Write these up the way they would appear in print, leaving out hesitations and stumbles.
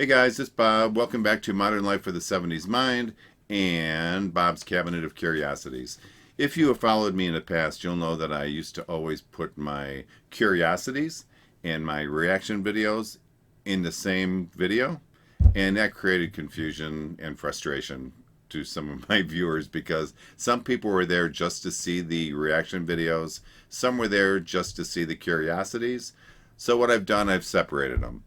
Hey guys, it's Bob. Welcome back to Modern Life for the 70s Mind and Bob's Cabinet of Curiosities. If you have followed me in the past, you'll know that I used to always put my curiosities and my reaction videos in the same video, and that created confusion and frustration to some of my viewers because some people were there just to see the reaction videos, some were there just to see the curiosities. So what I've done, I've separated them.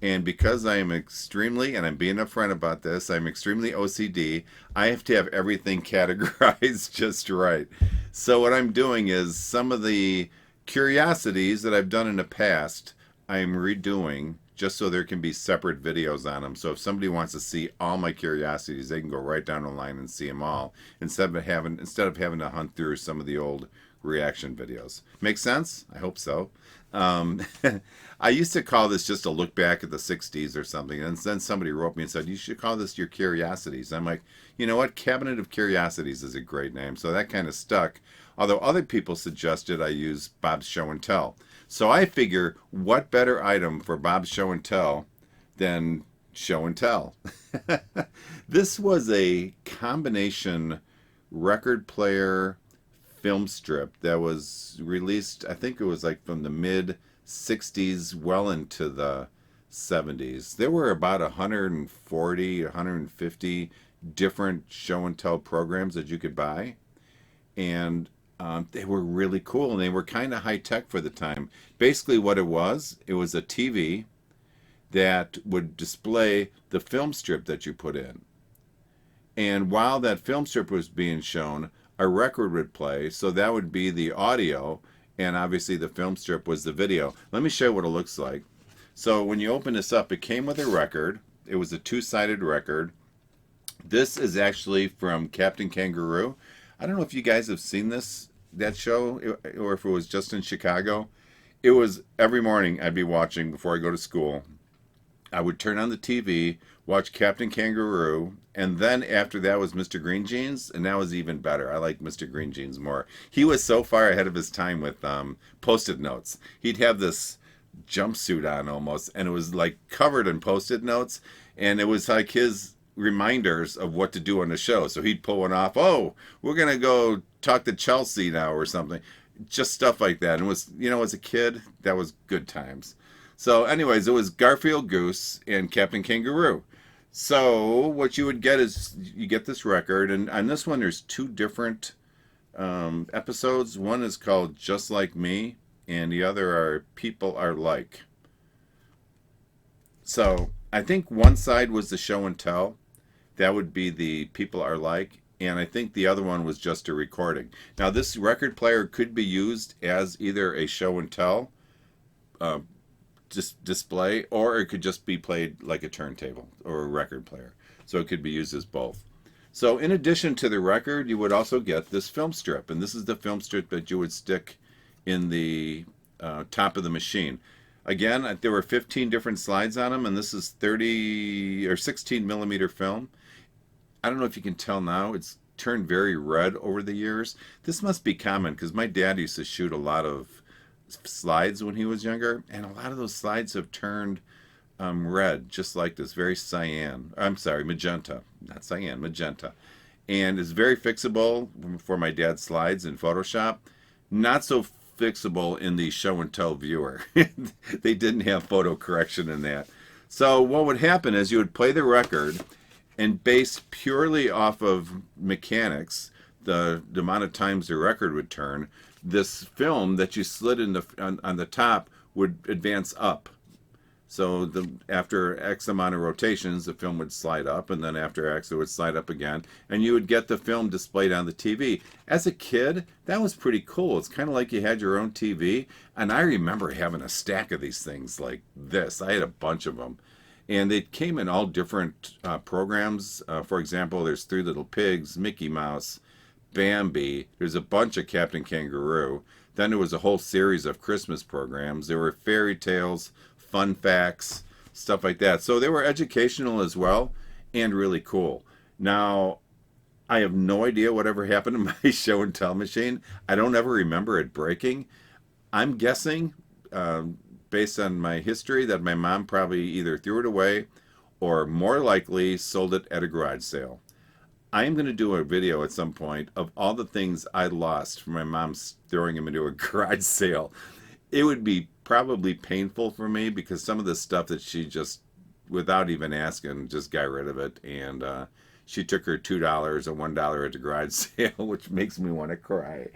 And because I am extremely, and I'm being upfront about this, I'm extremely OCD, I have to have everything categorized just right. So what I'm doing is some of the curiosities that I've done in the past, I'm redoing just so there can be separate videos on them. So if somebody wants to see all my curiosities, they can go right down the line and see them all instead of having to hunt through some of the old reaction videos. Make sense? I hope so. Um, I used to call this just a look back at the 60s or something. And then somebody wrote me and said, you should call this your curiosities. I'm like, you know what? Cabinet of Curiosities is a great name. So that kind of stuck. Although other people suggested I use Bob's Show and Tell. So I figure, what better item for Bob's Show and Tell than Show and Tell? This was a combination record player film strip that was released, I think it was like from the mid 60s well into the 70s. There were about 140, 150 different show and tell programs that you could buy. And they were really cool and they were kind of high tech for the time. Basically, what it was a TV that would display the film strip that you put in. And while that film strip was being shown, a record would play. So that would be the audio, and obviously the film strip was the video. Let me show you what it looks like. So when you open this up, it came with a record. It was a two-sided record. This is actually from Captain Kangaroo. I don't know if you guys have seen that show, or if it was just in Chicago. It was every morning I'd be watching before I go to school. I would turn on the TV, watch Captain Kangaroo, and then after that was Mr. Green Jeans, and that was even better. I like Mr. Green Jeans more. He was so far ahead of his time with post-it notes. He'd have this jumpsuit on almost, and it was like covered in post-it notes, and it was like his reminders of what to do on the show. So he'd pull one off. Oh, we're gonna go talk to Chelsea now or something. Just stuff like that. And it was, as a kid, that was good times. So, anyways, it was Garfield Goose and Captain Kangaroo. So, what you would get is you get this record, and on this one, there's two different episodes. One is called Just Like Me, and the other are People Are Like. So, I think one side was the show and tell. That would be the People Are Like. And I think the other one was just a recording. Now, this record player could be used as either a show and tell display, or it could just be played like a turntable or a record player. So it could be used as both. So in addition to the record, you would also get this film strip. And this is the film strip that you would stick in the top of the machine. Again, there were 15 different slides on them, and this is 30 or 16 millimeter film. I don't know if you can tell now, it's turned very red over the years. This must be common because my dad used to shoot a lot of slides when he was younger, and a lot of those slides have turned red, just like this, very cyan. I'm sorry, magenta, not cyan, magenta. And it's very fixable for my dad's slides in Photoshop. Not so fixable in the show and tell viewer. They didn't have photo correction in that. So what would happen is you would play the record, and based purely off of mechanics, the amount of times the record would turn, this film that you slid in on the top would advance up. So after X amount of rotations, the film would slide up, and then after X, it would slide up again, and you would get the film displayed on the TV. As a kid, that was pretty cool. It's kind of like you had your own TV, and I remember having a stack of these things like this. I had a bunch of them. And they came in all different programs. For example, there's Three Little Pigs, Mickey Mouse, Bambi. There's a bunch of Captain Kangaroo. Then there was a whole series of Christmas programs. There were fairy tales, fun facts, stuff like that. So they were educational as well and really cool. Now, I have no idea whatever happened to my show and tell machine. I don't ever remember it breaking. I'm guessing, based on my history, that my mom probably either threw it away or more likely sold it at a garage sale. I am going to do a video at some point of all the things I lost from my mom throwing them into a garage sale. It would be probably painful for me because some of the stuff that she just, without even asking, just got rid of it. And she took her $2 or $1 at the garage sale, which makes me want to cry.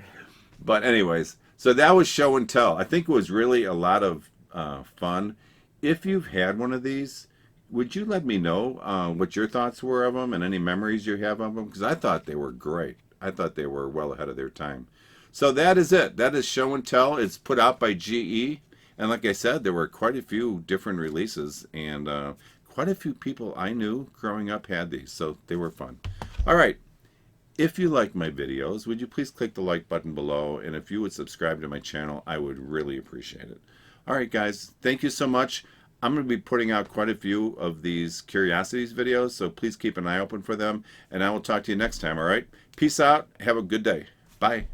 But anyways, so that was show and tell. I think it was really a lot of fun. If you've had one of these, would you let me know what your thoughts were of them and any memories you have of them? Because I thought they were great. I thought they were well ahead of their time. So that is it. That is show and tell. It's put out by GE. And like I said, there were quite a few different releases. And quite a few people I knew growing up had these. So they were fun. All right. If you like my videos, would you please click the like button below? And if you would subscribe to my channel, I would really appreciate it. All right, guys. Thank you so much. I'm going to be putting out quite a few of these Curiosities videos, so please keep an eye open for them. And I will talk to you next time, all right? Peace out. Have a good day. Bye.